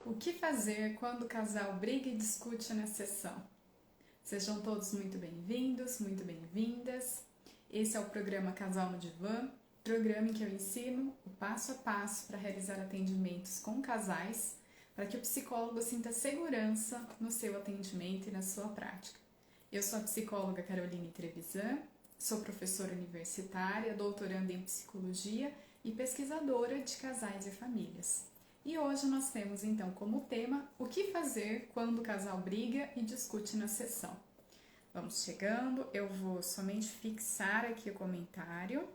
O que fazer quando o casal briga e discute na sessão? Sejam todos muito bem-vindos, muito bem-vindas. Esse é o programa Casal no Divã, programa em que eu ensino o passo a passo para realizar atendimentos com casais, para que o psicólogo sinta segurança no seu atendimento e na sua prática. Eu sou a psicóloga Caroline Trevisan, sou professora universitária, doutoranda em psicologia e pesquisadora de casais e famílias. E hoje nós temos então como tema o que fazer quando o casal briga e discute na sessão. Vamos chegando, eu vou somente fixar aqui o comentário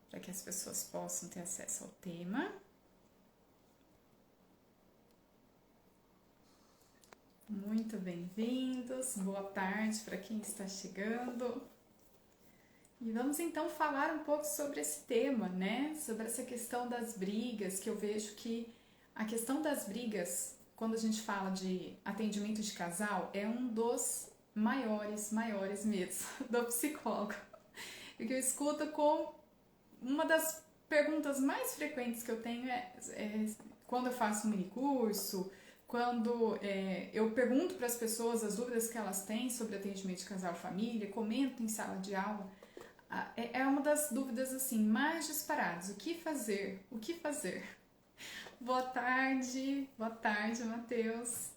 para que as pessoas possam ter acesso ao tema. Muito bem-vindos, boa tarde para quem está chegando. E vamos então falar um pouco sobre esse tema, né? Sobre essa questão das brigas, que eu vejo que a questão das brigas, quando a gente fala de atendimento de casal, é um dos maiores medos do psicólogo. O que eu escuto com uma das perguntas mais frequentes que eu tenho é quando eu faço um minicurso, quando eu pergunto para as pessoas as dúvidas que elas têm sobre atendimento de casal e família, comento em sala de aula. É uma das dúvidas assim mais disparadas. O que fazer? O que fazer? Boa tarde, Matheus.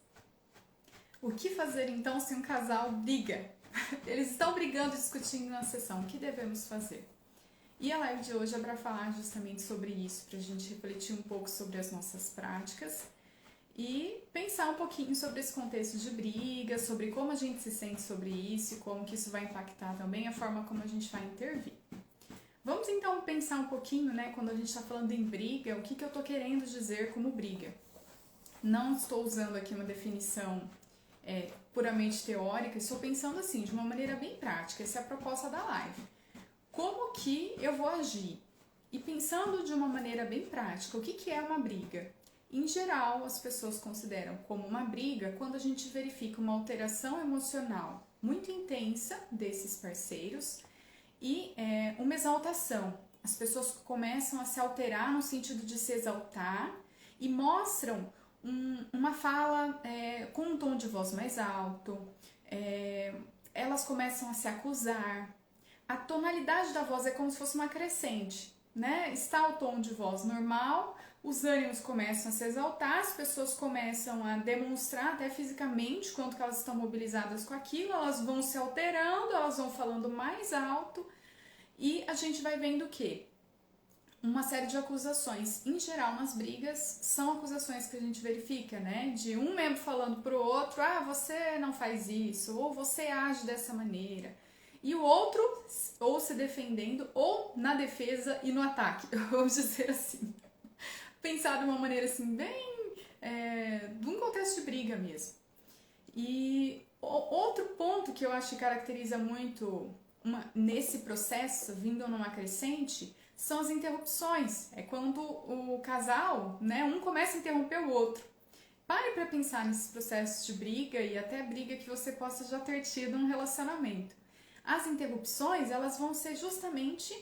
O que fazer então se um casal briga? Eles estão brigando e discutindo na sessão. O que devemos fazer? E a live de hoje é para falar justamente sobre isso, para a gente refletir um pouco sobre as nossas práticas e pensar um pouquinho sobre esse contexto de briga, sobre como a gente se sente sobre isso e como que isso vai impactar também a forma como a gente vai intervir. Vamos então pensar um pouquinho, né, quando a gente está falando em briga, o que eu estou querendo dizer como briga. Não estou usando aqui uma definição puramente teórica, estou pensando assim, de uma maneira bem prática, essa é a proposta da live. Como que eu vou agir? E pensando de uma maneira bem prática, o que é uma briga? Em geral, as pessoas consideram como uma briga quando a gente verifica uma alteração emocional muito intensa desses parceiros e uma exaltação. As pessoas começam a se alterar no sentido de se exaltar e mostram uma fala com um tom de voz mais alto, elas começam a se acusar. A tonalidade da voz é como se fosse uma crescente, né? Está o tom de voz normal, os ânimos começam a se exaltar, as pessoas começam a demonstrar até fisicamente quanto que elas estão mobilizadas com aquilo, elas vão se alterando, elas vão falando mais alto e a gente vai vendo o quê? Uma série de acusações. Em geral, nas brigas, são acusações que a gente verifica, né? De um membro falando pro outro, você não faz isso, ou você age dessa maneira. E o outro ou se defendendo, ou na defesa e no ataque, vamos dizer assim. Pensar de uma maneira assim, bem de um contexto de briga mesmo. E outro ponto que eu acho que caracteriza muito nesse processo, vindo numa crescente, são as interrupções. É quando o casal, né, um começa a interromper o outro. Pare para pensar nesses processos de briga e até briga que você possa já ter tido um relacionamento. As interrupções, elas vão ser justamente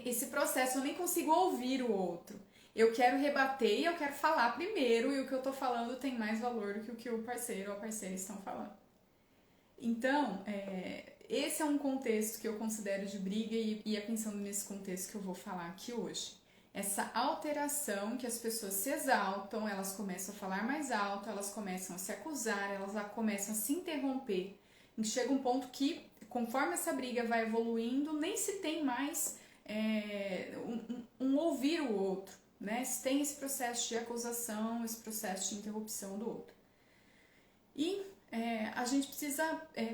esse processo. Eu nem consigo ouvir o outro. Eu quero rebater e eu quero falar primeiro, e o que eu tô falando tem mais valor do que o que o parceiro ou a parceira estão falando. Então, esse é um contexto que eu considero de briga e é pensando nesse contexto que eu vou falar aqui hoje. Essa alteração que as pessoas se exaltam, elas começam a falar mais alto, elas começam a se acusar, elas começam a se interromper. E chega um ponto que, conforme essa briga vai evoluindo, nem se tem mais um ouvir o outro. Né? Tem esse processo de acusação, esse processo de interrupção do outro. E a gente precisa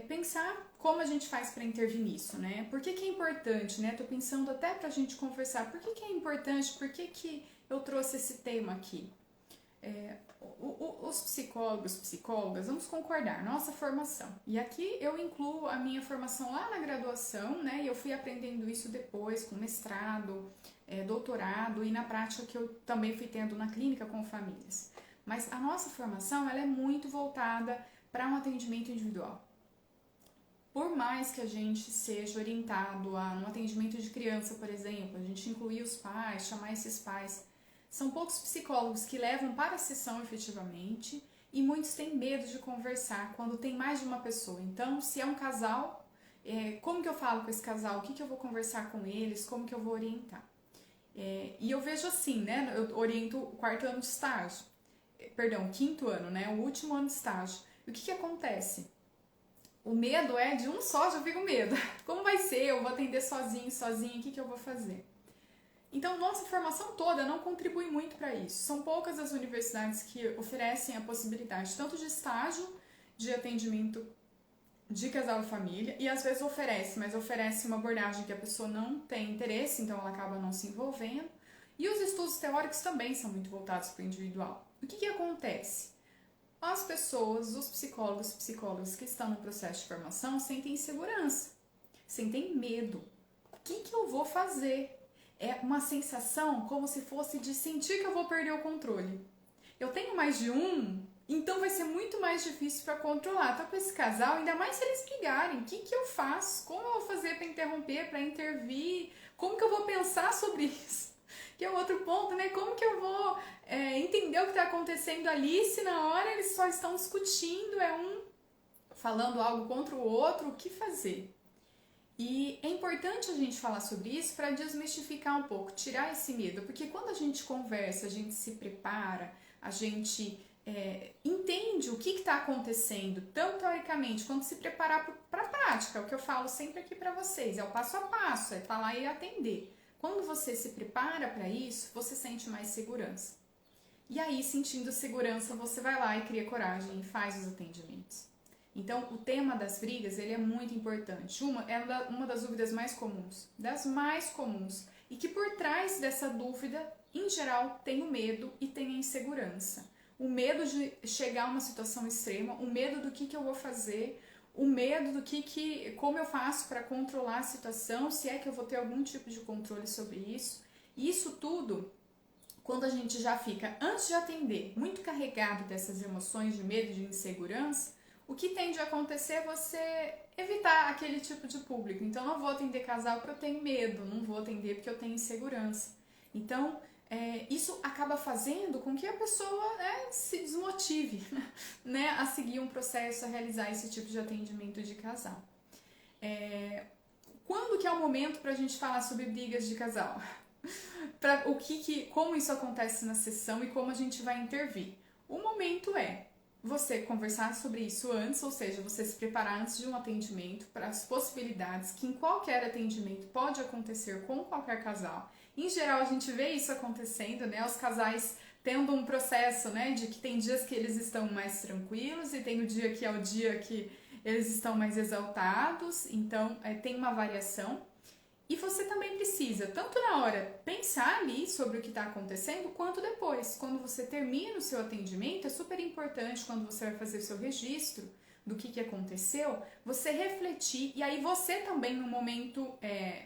pensar como a gente faz para intervir nisso, né? Por que é importante, né? Tô pensando até pra gente conversar, por que é importante, por que eu trouxe esse tema aqui? Os psicólogos, psicólogas, vamos concordar, nossa formação. E aqui eu incluo a minha formação lá na graduação, né? E eu fui aprendendo isso depois com mestrado, doutorado e na prática que eu também fui tendo na clínica com famílias. Mas a nossa formação, ela é muito voltada para um atendimento individual. Por mais que a gente seja orientado a um atendimento de criança, por exemplo, a gente incluir os pais, chamar esses pais São poucos psicólogos que levam para a sessão efetivamente e muitos têm medo de conversar quando tem mais de uma pessoa. Então, se é um casal, como que eu falo com esse casal? O que eu vou conversar com eles? Como que eu vou orientar? E eu vejo assim, né? Eu oriento o quarto ano de estágio. Perdão, o quinto ano, né? O último ano de estágio. E o que acontece? O medo é de um só, já fico medo. Como vai ser? Eu vou atender sozinho, sozinha, o que eu vou fazer? Então, nossa formação toda não contribui muito para isso. São poucas as universidades que oferecem a possibilidade tanto de estágio, de atendimento de casal e família, e às vezes oferece, mas oferece uma abordagem que a pessoa não tem interesse, então ela acaba não se envolvendo. E os estudos teóricos também são muito voltados para o individual. O que acontece? As pessoas, os psicólogas que estão no processo de formação sentem insegurança, sentem medo. O que eu vou fazer? É uma sensação como se fosse de sentir que eu vou perder o controle. Eu tenho mais de um, então vai ser muito mais difícil para controlar. Então, para esse casal, ainda mais se eles brigarem, o que eu faço? Como eu vou fazer para interromper, para intervir? Como que eu vou pensar sobre isso? Que é outro ponto, né? Como que eu vou entender o que está acontecendo ali se na hora eles só estão discutindo, é um falando algo contra o outro, o que fazer? E é importante a gente falar sobre isso para desmistificar um pouco, tirar esse medo, porque quando a gente conversa, a gente se prepara, a gente entende o que está acontecendo, tanto teoricamente quanto se preparar para a prática, é o que eu falo sempre aqui para vocês, é o passo a passo, é estar lá e atender. Quando você se prepara para isso, você sente mais segurança. E aí, sentindo segurança, você vai lá e cria coragem e faz os atendimentos. Então, o tema das brigas, ele é muito importante. Uma das dúvidas mais comuns, e que por trás dessa dúvida, em geral, tem o medo e tem a insegurança. O medo de chegar a uma situação extrema, o medo do que eu vou fazer, o medo do como eu faço para controlar a situação, se é que eu vou ter algum tipo de controle sobre isso. E isso tudo, quando a gente já fica, antes de atender, muito carregado dessas emoções de medo e de insegurança, o que tende a acontecer é você evitar aquele tipo de público. Então, não vou atender casal porque eu tenho medo, não vou atender porque eu tenho insegurança. Então, isso acaba fazendo com que a pessoa se desmotive né, a seguir um processo, a realizar esse tipo de atendimento de casal. Quando que é o momento para a gente falar sobre brigas de casal? Como isso acontece na sessão e como a gente vai intervir? O momento é você conversar sobre isso antes, ou seja, você se preparar antes de um atendimento para as possibilidades que em qualquer atendimento pode acontecer com qualquer casal. Em geral, a gente vê isso acontecendo, né? Os casais tendo um processo, né? De que tem dias que eles estão mais tranquilos e tem o dia que é o dia que eles estão mais exaltados. Então, tem uma variação. E você também precisa, tanto na hora, pensar ali sobre o que está acontecendo, quanto depois. Quando você termina o seu atendimento, é super importante, quando você vai fazer o seu registro do que aconteceu, você refletir, e aí você também no momento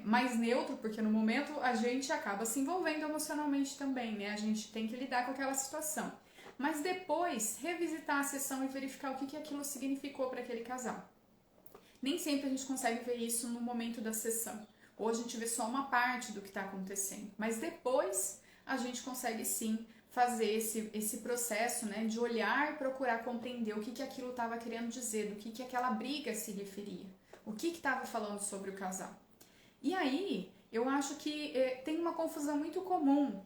mais neutro, porque no momento a gente acaba se envolvendo emocionalmente também, né? A gente tem que lidar com aquela situação. Mas depois, revisitar a sessão e verificar o que aquilo significou para aquele casal. Nem sempre a gente consegue ver isso no momento da sessão. Ou a gente vê só uma parte do que está acontecendo. Mas depois a gente consegue sim fazer esse processo, né, de olhar e procurar compreender o que aquilo estava querendo dizer, do que aquela briga se referia, o que estava falando sobre o casal. E aí, eu acho que tem uma confusão muito comum,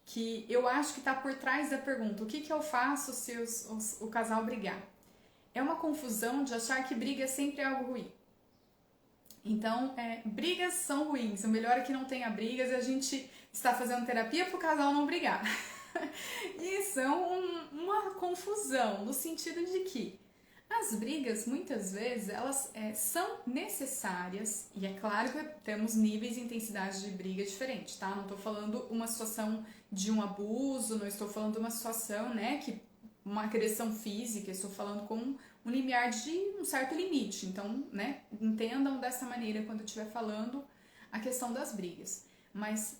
que eu acho que está por trás da pergunta, o que eu faço se o casal brigar? É uma confusão de achar que briga sempre é algo ruim. Então, brigas são ruins, o melhor é que não tenha brigas e a gente está fazendo terapia para o casal não brigar. Isso é uma confusão, no sentido de que as brigas, muitas vezes, elas são necessárias, e é claro que temos níveis e intensidades de briga diferentes, tá? Não estou falando uma situação de um abuso, não estou falando de uma situação, né, uma agressão física, estou falando com um limiar de um certo limite. Então, né, entendam dessa maneira quando eu estiver falando a questão das brigas. Mas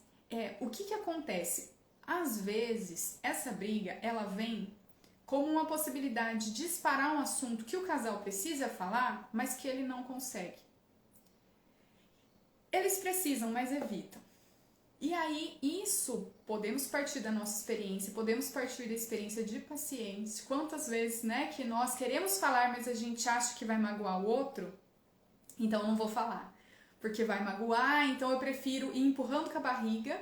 o que acontece? Às vezes, essa briga, ela vem como uma possibilidade de disparar um assunto que o casal precisa falar, mas que ele não consegue. Eles precisam, mas evitam. E aí, isso, podemos partir da nossa experiência, podemos partir da experiência de pacientes. Quantas vezes, né, que nós queremos falar, mas a gente acha que vai magoar o outro? Então, não vou falar, porque vai magoar, então eu prefiro ir empurrando com a barriga.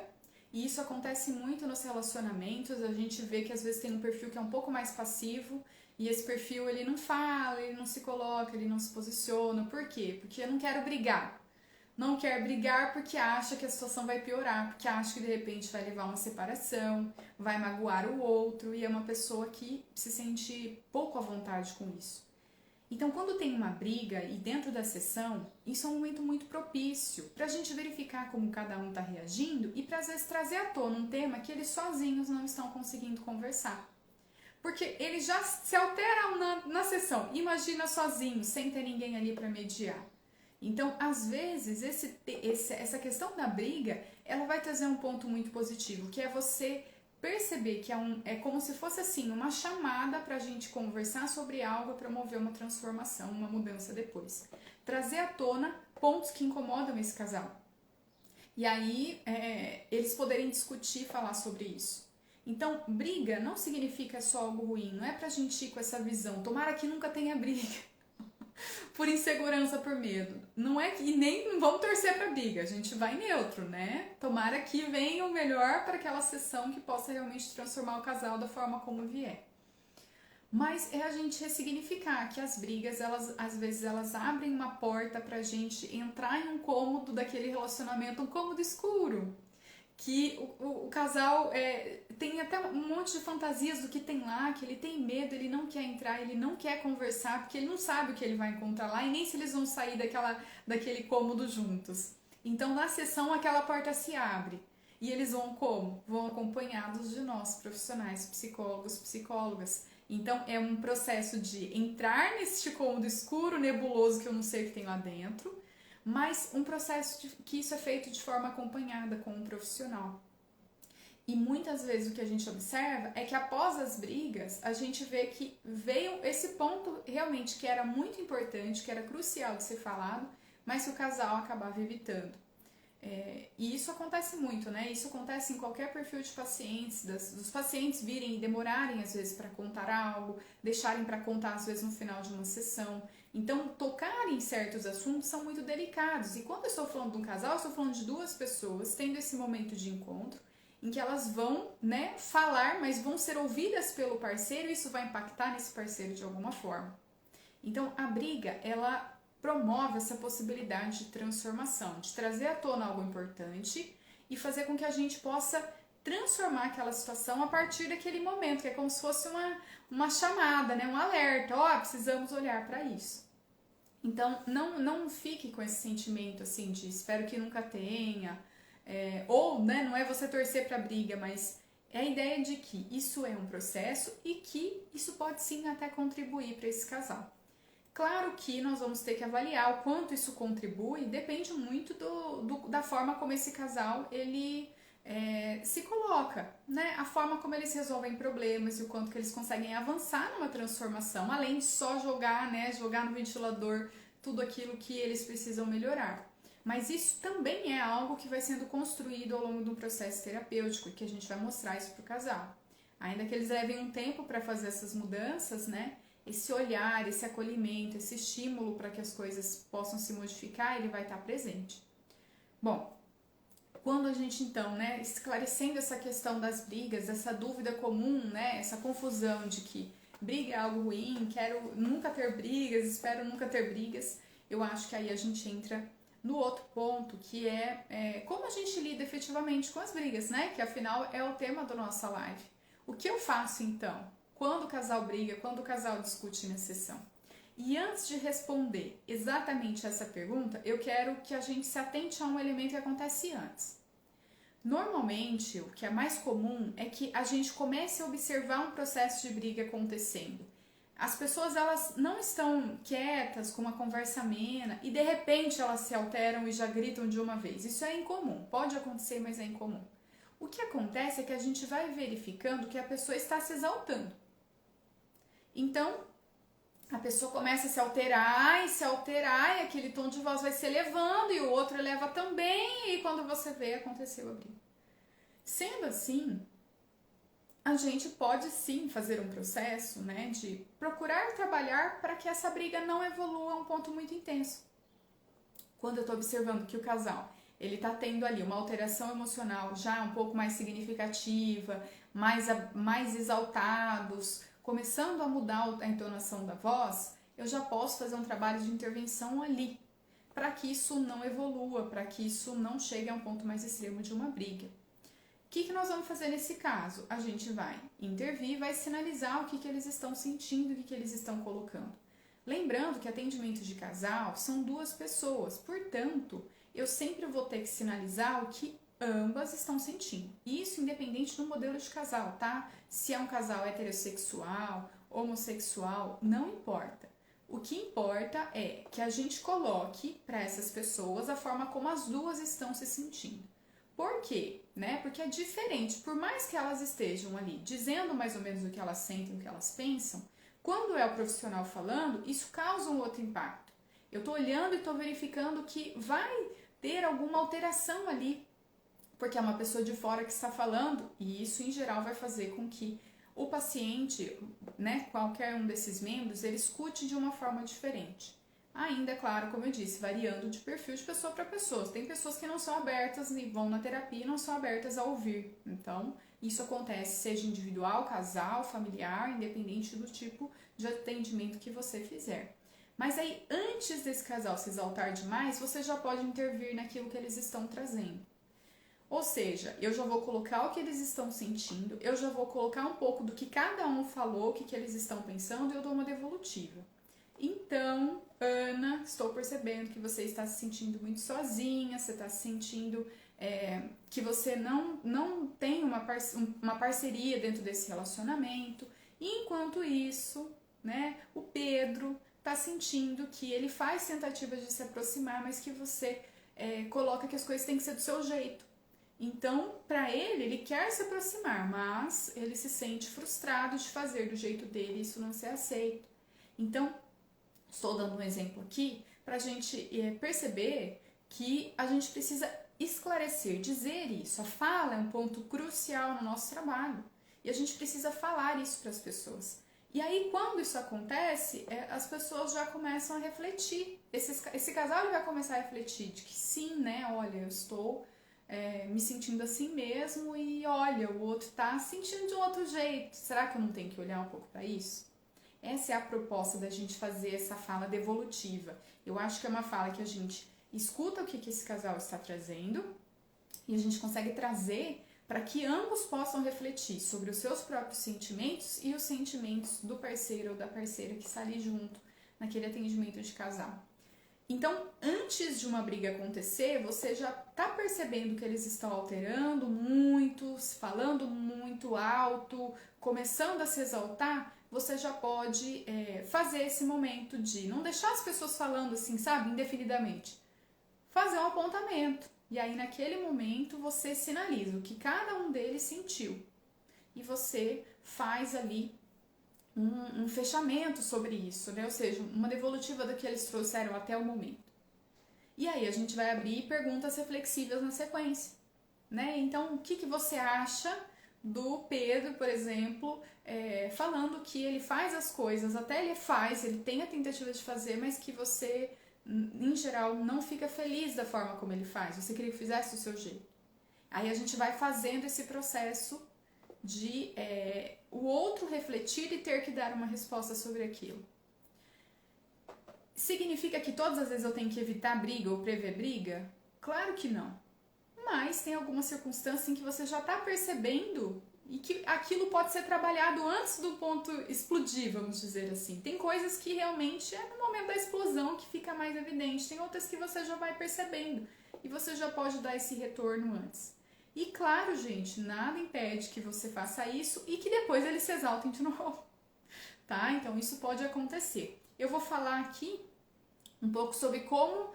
E isso acontece muito nos relacionamentos, a gente vê que às vezes tem um perfil que é um pouco mais passivo, e esse perfil ele não fala, ele não se coloca, ele não se posiciona. Por quê? Porque eu não quero brigar. Não quer brigar porque acha que a situação vai piorar, porque acha que de repente vai levar uma separação, vai magoar o outro, e é uma pessoa que se sente pouco à vontade com isso. Então, quando tem uma briga e dentro da sessão, isso é um momento muito propício para a gente verificar como cada um está reagindo e para às vezes trazer à tona um tema que eles sozinhos não estão conseguindo conversar. Porque eles já se alteram na sessão, imagina sozinho, sem ter ninguém ali para mediar. Então, às vezes, essa questão da briga, ela vai trazer um ponto muito positivo, que é você perceber que é como se fosse assim, uma chamada para a gente conversar sobre algo, promover uma transformação, uma mudança depois. Trazer à tona pontos que incomodam esse casal. E aí, eles poderem discutir e falar sobre isso. Então, briga não significa só algo ruim, não é pra gente ir com essa visão, tomara que nunca tenha briga. Por insegurança, por medo. Não é que nem vamos torcer para briga, a gente vai neutro, né? Tomara que venha o melhor para aquela sessão que possa realmente transformar o casal da forma como vier. Mas é a gente ressignificar que as brigas, elas às vezes elas abrem uma porta pra gente entrar em um cômodo daquele relacionamento, um cômodo escuro. Que o casal tem até um monte de fantasias do que tem lá, que ele tem medo, ele não quer entrar, ele não quer conversar, porque ele não sabe o que ele vai encontrar lá e nem se eles vão sair daquele cômodo juntos. Então, na sessão, aquela porta se abre. E eles vão como? Vão acompanhados de nós, profissionais, psicólogos, psicólogas. Então, é um processo de entrar nesse cômodo escuro, nebuloso, que eu não sei o que tem lá dentro, mas um processo que isso é feito de forma acompanhada com um profissional. E muitas vezes o que a gente observa é que após as brigas, a gente vê que veio esse ponto realmente que era muito importante, que era crucial de ser falado, mas que o casal acabava evitando. E isso acontece muito, né? Isso acontece em qualquer perfil de pacientes, dos pacientes virem e demorarem às vezes para contar algo, deixarem para contar às vezes no final de uma sessão. Então, tocar em certos assuntos são muito delicados. E quando eu estou falando de um casal, eu estou falando de duas pessoas tendo esse momento de encontro, em que elas vão, né, falar, mas vão ser ouvidas pelo parceiro e isso vai impactar nesse parceiro de alguma forma. Então, a briga, ela promove essa possibilidade de transformação, de trazer à tona algo importante e fazer com que a gente possa transformar aquela situação a partir daquele momento, que é como se fosse uma chamada, né? Um alerta, precisamos olhar para isso. Então, não fique com esse sentimento assim de espero que nunca tenha, ou né, não é você torcer para a briga, mas é a ideia de que isso é um processo e que isso pode sim até contribuir para esse casal. Claro que nós vamos ter que avaliar o quanto isso contribui, depende muito da forma como esse casal ele se coloca, né? A forma como eles resolvem problemas e o quanto que eles conseguem avançar numa transformação, além de só jogar, né? Jogar no ventilador tudo aquilo que eles precisam melhorar. Mas isso também é algo que vai sendo construído ao longo do processo terapêutico e que a gente vai mostrar isso para o casal. Ainda que eles levem um tempo para fazer essas mudanças, né? Esse olhar, esse acolhimento, esse estímulo para que as coisas possam se modificar, ele vai estar presente. Bom, quando a gente então, né, esclarecendo essa questão das brigas, essa dúvida comum, né, essa confusão de que briga é algo ruim, quero nunca ter brigas, espero nunca ter brigas, eu acho que aí a gente entra no outro ponto, que é como a gente lida efetivamente com as brigas, né, que afinal é o tema da nossa live. O que eu faço então? Quando o casal briga, quando o casal discute na sessão. E antes de responder exatamente essa pergunta, eu quero que a gente se atente a um elemento que acontece antes. Normalmente, o que é mais comum é que a gente comece a observar um processo de briga acontecendo. As pessoas elas não estão quietas, com uma conversa amena, e de repente elas se alteram e já gritam de uma vez. Isso é incomum, pode acontecer, mas é incomum. O que acontece é que a gente vai verificando que a pessoa está se exaltando. Então, a pessoa começa a se alterar, e aquele tom de voz vai se elevando, e o outro eleva também, e quando você vê, aconteceu a briga. Sendo assim, a gente pode sim fazer um processo, né, de procurar trabalhar para que essa briga não evolua a um ponto muito intenso. Quando eu estou observando que o casal ele está tendo ali uma alteração emocional já um pouco mais significativa, mais exaltados, começando a mudar a entonação da voz, eu já posso fazer um trabalho de intervenção ali, para que isso não evolua, para que isso não chegue a um ponto mais extremo de uma briga. O que nós vamos fazer nesse caso? A gente vai intervir, vai sinalizar o que eles estão sentindo, o que eles estão colocando. Lembrando que atendimento de casal são duas pessoas, portanto, eu sempre vou ter que sinalizar o que ambas estão sentindo. Isso independente do modelo de casal, tá? Se é um casal heterossexual, homossexual, não importa. O que importa é que a gente coloque para essas pessoas a forma como as duas estão se sentindo. Por quê? Né? Porque é diferente, por mais que elas estejam ali dizendo mais ou menos o que elas sentem, o que elas pensam, quando é o profissional falando, isso causa um outro impacto. Eu estou olhando e estou verificando que vai ter alguma alteração ali, porque é uma pessoa de fora que está falando, e isso em geral vai fazer com que o paciente, né, qualquer um desses membros, ele escute de uma forma diferente. Ainda, é claro, como eu disse, variando de perfil de pessoa para pessoa. Tem pessoas que não são abertas e vão na terapia e não são abertas a ouvir. Então, isso acontece seja individual, casal, familiar, independente do tipo de atendimento que você fizer. Mas aí, antes desse casal se exaltar demais, você já pode intervir naquilo que eles estão trazendo. Ou seja, eu já vou colocar o que eles estão sentindo, eu já vou colocar um pouco do que cada um falou, o que eles estão pensando, e eu dou uma devolutiva. Então, Ana, estou percebendo que você está se sentindo muito sozinha, você está se sentindo que você não tem uma parceria dentro desse relacionamento. E enquanto isso, né, o Pedro está sentindo que ele faz tentativas de se aproximar, mas que você coloca que as coisas têm que ser do seu jeito. Então, para ele quer se aproximar, mas ele se sente frustrado de fazer do jeito dele e isso não ser aceito. Então, estou dando um exemplo aqui para a gente perceber que a gente precisa esclarecer, dizer isso. A fala é um ponto crucial no nosso trabalho e a gente precisa falar isso para as pessoas. E aí, quando isso acontece, as pessoas já começam a refletir. Esse casal ele vai começar a refletir de que sim, né? Olha, eu estou me sentindo assim mesmo e olha, o outro está sentindo de um outro jeito. Será que eu não tenho que olhar um pouco para isso? Essa é a proposta da gente fazer essa fala devolutiva. Eu acho que é uma fala que a gente escuta o que esse casal está trazendo e a gente consegue trazer para que ambos possam refletir sobre os seus próprios sentimentos e os sentimentos do parceiro ou da parceira que está ali junto naquele atendimento de casal. Então, antes de uma briga acontecer, você já está percebendo que eles estão alterando muito, falando muito alto, começando a se exaltar. Você já pode fazer esse momento de não deixar as pessoas falando assim, sabe, indefinidamente. Fazer um apontamento. E aí, naquele momento, você sinaliza o que cada um deles sentiu. E você faz ali um fechamento sobre isso, né? Ou seja, uma devolutiva do que eles trouxeram até o momento. E aí, a gente vai abrir perguntas reflexivas na sequência, né? Então, o que você acha do Pedro, por exemplo, falando que ele faz as coisas, até ele tem a tentativa de fazer, mas que você, em geral, não fica feliz da forma como ele faz, você queria que fizesse do seu jeito. Aí a gente vai fazendo esse processo de o outro refletir e ter que dar uma resposta sobre aquilo. Significa que todas as vezes eu tenho que evitar briga ou prever briga? Claro que não. Mas tem alguma circunstância em que você já está percebendo e que aquilo pode ser trabalhado antes do ponto explodir, vamos dizer assim. Tem coisas que realmente é no momento da explosão que fica mais evidente, tem outras que você já vai percebendo e você já pode dar esse retorno antes. E claro, gente, nada impede que você faça isso e que depois eles se exaltem de novo, tá? Então isso pode acontecer. Eu vou falar aqui um pouco sobre como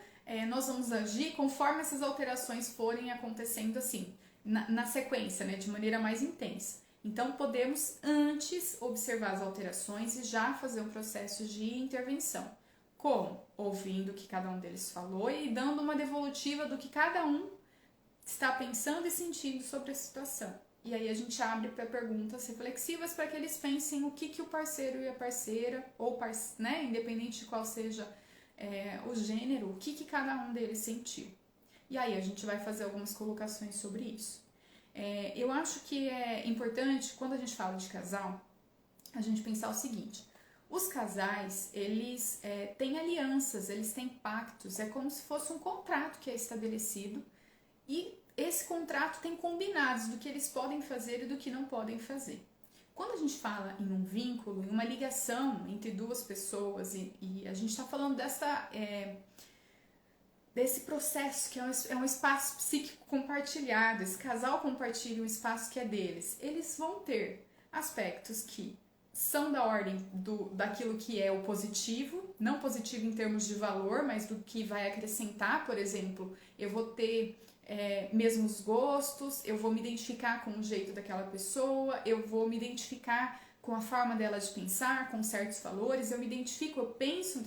nós vamos agir conforme essas alterações forem acontecendo assim, na sequência, né, de maneira mais intensa. Então, podemos antes observar as alterações e já fazer um processo de intervenção. Como? Ouvindo o que cada um deles falou e dando uma devolutiva do que cada um está pensando e sentindo sobre a situação. E aí a gente abre para perguntas reflexivas para que eles pensem o que o parceiro e a parceira, ou né, independente de qual seja o gênero, o que cada um deles sentiu. E aí a gente vai fazer algumas colocações sobre isso. Eu acho que é importante, quando a gente fala de casal, a gente pensar o seguinte: os casais, eles têm alianças, eles têm pactos, é como se fosse um contrato que é estabelecido, e esse contrato tem combinados do que eles podem fazer e do que não podem fazer. Quando a gente fala em um vínculo, em uma ligação entre duas pessoas, e a gente está falando desse processo que é um espaço psíquico compartilhado, esse casal compartilha um espaço que é deles, eles vão ter aspectos que são da ordem daquilo que é o positivo, não positivo em termos de valor, mas do que vai acrescentar. Por exemplo, eu vou ter mesmos gostos, eu vou me identificar com o jeito daquela pessoa, eu vou me identificar com a forma dela de pensar, com certos valores, eu me identifico, eu penso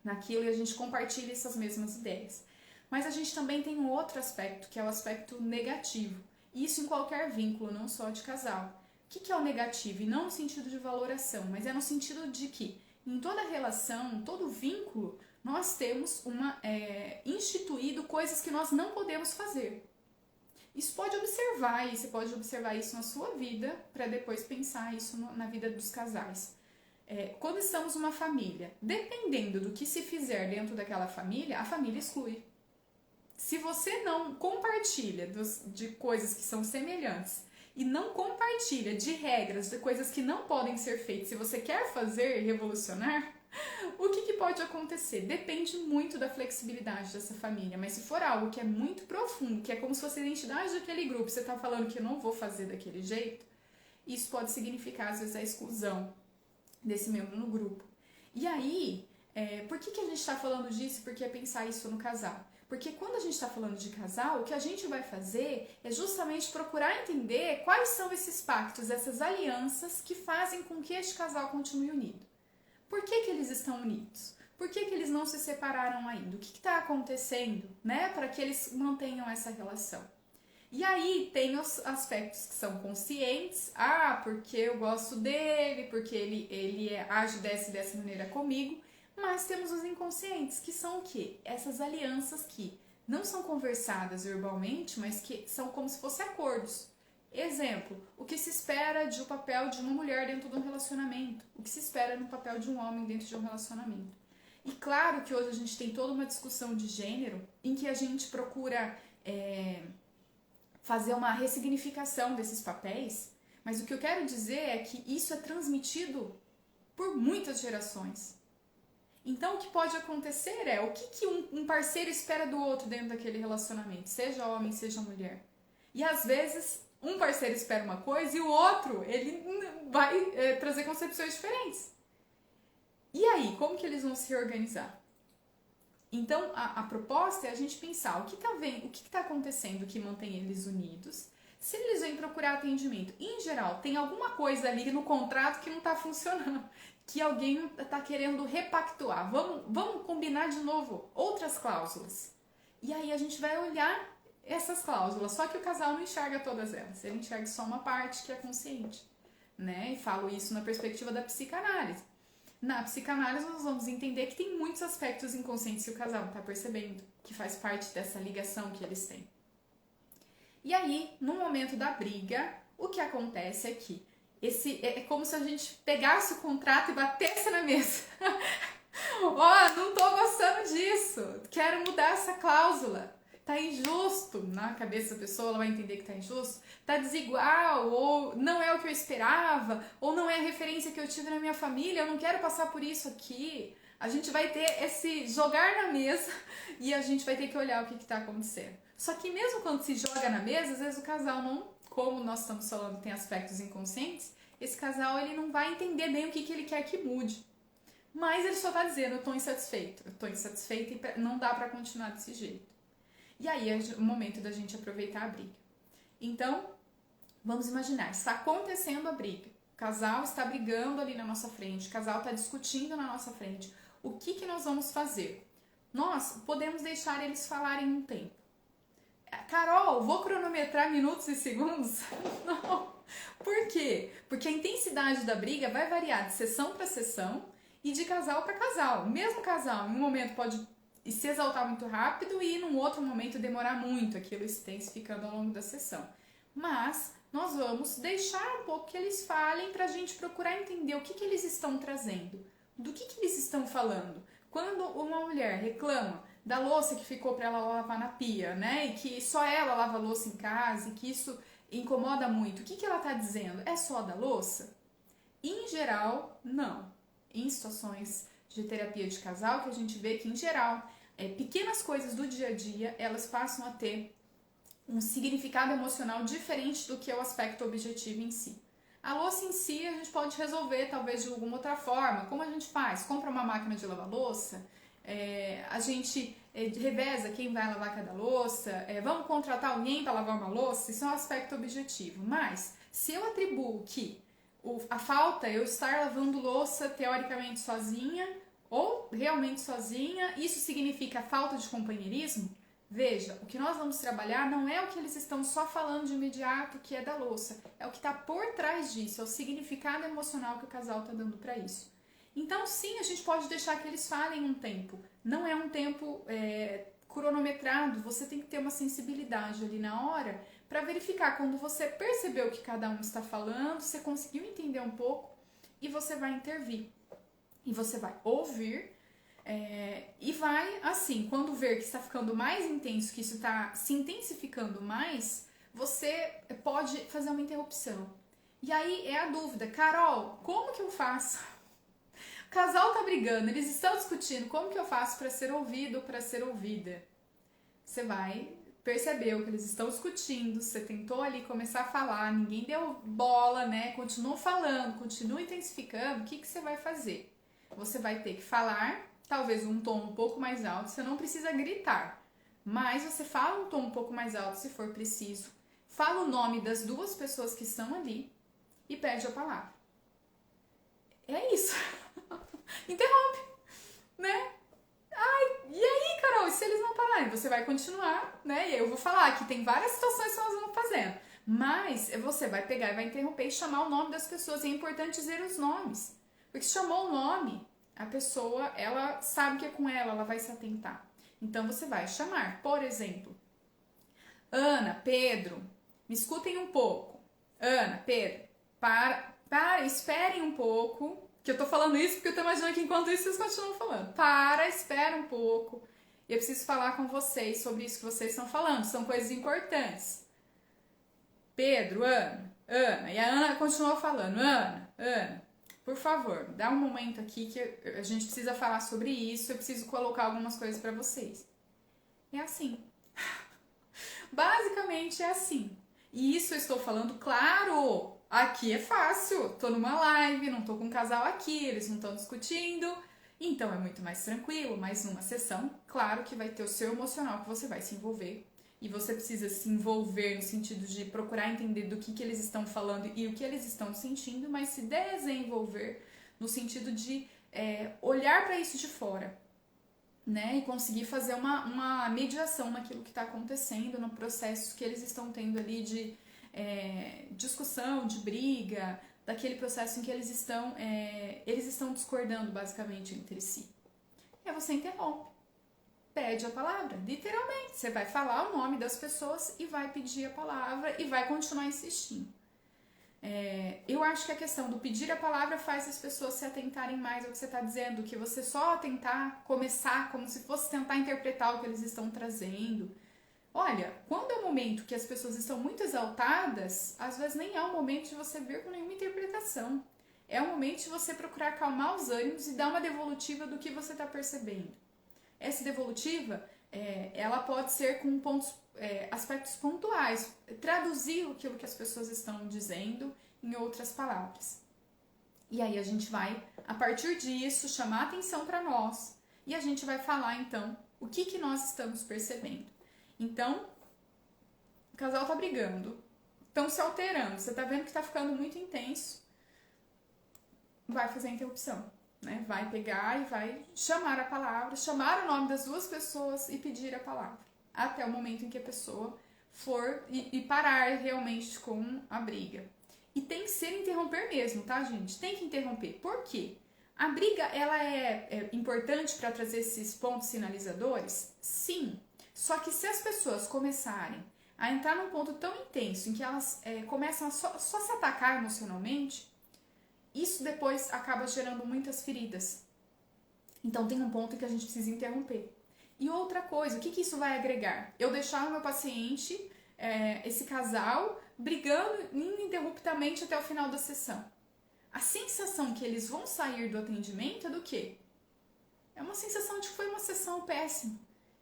naquilo e a gente compartilha essas mesmas ideias. Mas a gente também tem um outro aspecto, que é o aspecto negativo. Isso em qualquer vínculo, não só de casal. O que é o negativo? E não no sentido de valoração, mas é no sentido de que em toda relação, todo vínculo, nós temos instituído coisas que nós não podemos fazer. Isso pode observar, e você pode observar isso na sua vida, para depois pensar isso na vida dos casais. Quando estamos uma família, dependendo do que se fizer dentro daquela família, a família exclui. Se você não compartilha de coisas que são semelhantes e não compartilha de regras, de coisas que não podem ser feitas, se você quer fazer revolucionar, o que pode acontecer? Depende muito da flexibilidade dessa família, mas se for algo que é muito profundo, que é como se fosse a identidade daquele grupo, você está falando que eu não vou fazer daquele jeito, isso pode significar às vezes a exclusão desse membro no grupo. E aí, por que a gente está falando disso? Porque é pensar isso no casal. Porque quando a gente está falando de casal, o que a gente vai fazer é justamente procurar entender quais são esses pactos, essas alianças que fazem com que este casal continue unido. Por que eles estão unidos? Por que eles não se separaram ainda? O que está acontecendo, né, para que eles mantenham essa relação? E aí tem os aspectos que são conscientes, porque eu gosto dele, porque ele age dessa maneira comigo, mas temos os inconscientes, que são o quê? Essas alianças que não são conversadas verbalmente, mas que são como se fossem acordos. Exemplo, o que se espera de o papel de uma mulher dentro de um relacionamento, o que se espera no papel de um homem dentro de um relacionamento. E claro que hoje a gente tem toda uma discussão de gênero, em que a gente procura fazer uma ressignificação desses papéis, mas o que eu quero dizer é que isso é transmitido por muitas gerações. Então o que pode acontecer é o que um parceiro espera do outro dentro daquele relacionamento, seja homem, seja mulher. E às vezes um parceiro espera uma coisa e o outro ele vai trazer concepções diferentes. E aí, como que eles vão se reorganizar? Então, a proposta é a gente pensar o que está acontecendo que mantém eles unidos. Se eles vêm procurar atendimento, em geral, tem alguma coisa ali no contrato que não está funcionando, que alguém está querendo repactuar. Vamos combinar de novo outras cláusulas. E aí a gente vai olhar essas cláusulas, só que o casal não enxerga todas elas, ele enxerga só uma parte que é consciente, né? E falo isso na perspectiva da psicanálise. Na psicanálise, nós vamos entender que tem muitos aspectos inconscientes que o casal está percebendo, que faz parte dessa ligação que eles têm. E aí, no momento da briga, o que acontece é que é como se a gente pegasse o contrato e batesse na mesa. Não tô gostando disso, quero mudar essa cláusula. Tá injusto, na cabeça da pessoa ela vai entender que tá injusto, tá desigual, ou não é o que eu esperava, ou não é a referência que eu tive na minha família, eu não quero passar por isso aqui. A gente vai ter esse jogar na mesa e a gente vai ter que olhar o que tá acontecendo. Só que mesmo quando se joga na mesa, às vezes o casal não, como nós estamos falando, tem aspectos inconscientes, esse casal ele não vai entender bem o que ele quer que mude. Mas ele só tá dizendo, eu tô insatisfeito e não dá pra continuar desse jeito. E aí é o momento da gente aproveitar a briga. Então, vamos imaginar, está acontecendo a briga. O casal está brigando ali na nossa frente, o casal está discutindo na nossa frente. O que nós vamos fazer? Nós podemos deixar eles falarem um tempo. Carol, vou cronometrar minutos e segundos? Não. Por quê? Porque a intensidade da briga vai variar de sessão para sessão e de casal para casal. O mesmo casal, em um momento pode se exaltar muito rápido e num outro momento demorar muito, aquilo intensificando ao longo da sessão. Mas nós vamos deixar um pouco que eles falem para a gente procurar entender o que eles estão trazendo, do que eles estão falando. Quando uma mulher reclama da louça que ficou para ela lavar na pia, né, e que só ela lava louça em casa e que isso incomoda muito, o que ela está dizendo? É só da louça? Em geral, não. Em situações de terapia de casal, que a gente vê que, em geral, pequenas coisas do dia a dia, elas passam a ter um significado emocional diferente do que é o aspecto objetivo em si. A louça em si a gente pode resolver talvez de alguma outra forma. Como a gente faz? Compra uma máquina de lavar louça, a gente reveza quem vai lavar cada louça, vamos contratar alguém para lavar uma louça, isso é um aspecto objetivo. Mas se eu atribuo que a falta é eu estar lavando louça teoricamente sozinha ou realmente sozinha, isso significa falta de companheirismo? Veja, o que nós vamos trabalhar não é o que eles estão só falando de imediato, que é da louça. É o que está por trás disso, é o significado emocional que o casal está dando para isso. Então, sim, a gente pode deixar que eles falem um tempo. Não é um tempo cronometrado, você tem que ter uma sensibilidade ali na hora para verificar quando você percebeu o que cada um está falando, você conseguiu entender um pouco e você vai intervir. E você vai ouvir e vai, assim, quando ver que está ficando mais intenso, que isso está se intensificando mais, você pode fazer uma interrupção. E aí é a dúvida, Carol, como que eu faço? O casal tá brigando, eles estão discutindo, como que eu faço para ser ouvido ou para ser ouvida? Você vai perceber o que eles estão discutindo, você tentou ali começar a falar, ninguém deu bola, né? Continuou falando, continua intensificando, o que você vai fazer? Você vai ter que falar, talvez um tom um pouco mais alto, você não precisa gritar, mas você fala um tom um pouco mais alto se for preciso, fala o nome das duas pessoas que estão ali e pede a palavra. É isso. Interrompe, né? Ai, e aí, Carol, e se eles não pararem? Você vai continuar, né? E aí eu vou falar que tem várias situações que nós vamos fazendo, mas você vai pegar e vai interromper e chamar o nome das pessoas, e é importante dizer os nomes, porque se chamou o nome, a pessoa, ela sabe que é com ela vai se atentar. Então você vai chamar, por exemplo, Ana, Pedro, me escutem um pouco. Ana, Pedro, esperem um pouco, que eu tô falando isso porque eu tô imaginando que enquanto isso vocês continuam falando. Espera um pouco. Eu preciso falar com vocês sobre isso que vocês estão falando, são coisas importantes. Pedro, Ana, e a Ana continuou falando, Ana, por favor, dá um momento aqui que a gente precisa falar sobre isso, eu preciso colocar algumas coisas pra vocês. É assim. Basicamente é assim. E isso eu estou falando, claro, aqui é fácil, tô numa live, não tô com um casal aqui, eles não estão discutindo, então é muito mais tranquilo, mas numa sessão, claro que vai ter o seu emocional que você vai se envolver, e você precisa se envolver no sentido de procurar entender do que eles estão falando e o que eles estão sentindo, mas se desenvolver no sentido de olhar para isso de fora, né, e conseguir fazer uma mediação naquilo que está acontecendo, no processo que eles estão tendo ali de discussão, de briga, daquele processo em que eles estão discordando basicamente entre si. E aí você interrompe, pede a palavra, literalmente, você vai falar o nome das pessoas e vai pedir a palavra e vai continuar insistindo. Eu acho que a questão do pedir a palavra faz as pessoas se atentarem mais ao que você está dizendo, que você só tentar começar como se fosse tentar interpretar o que eles estão trazendo. Olha, quando é o momento que as pessoas estão muito exaltadas, às vezes nem é o momento de você vir com nenhuma interpretação. É o momento de você procurar acalmar os ânimos e dar uma devolutiva do que você está percebendo. Essa devolutiva, ela pode ser com aspectos pontuais, traduzir aquilo que as pessoas estão dizendo em outras palavras. E aí a gente vai, a partir disso, chamar atenção para nós e a gente vai falar então o que nós estamos percebendo. Então, o casal tá brigando, estão se alterando, você tá vendo que tá ficando muito intenso, vai fazer a interrupção, né? Vai pegar e vai chamar a palavra, chamar o nome das duas pessoas e pedir a palavra, até o momento em que a pessoa e parar realmente com a briga. E tem que ser interromper mesmo, tá, gente? Tem que interromper. Por quê? A briga, ela é importante para trazer esses pontos sinalizadores? Sim. Só que se as pessoas começarem a entrar num ponto tão intenso em que elas começam a só se atacar emocionalmente, isso depois acaba gerando muitas feridas. Então tem um ponto que a gente precisa interromper. E outra coisa, o que isso vai agregar? Eu deixar o meu paciente, esse casal, brigando ininterruptamente até o final da sessão. A sensação que eles vão sair do atendimento é do quê? É uma sensação de que foi uma sessão péssima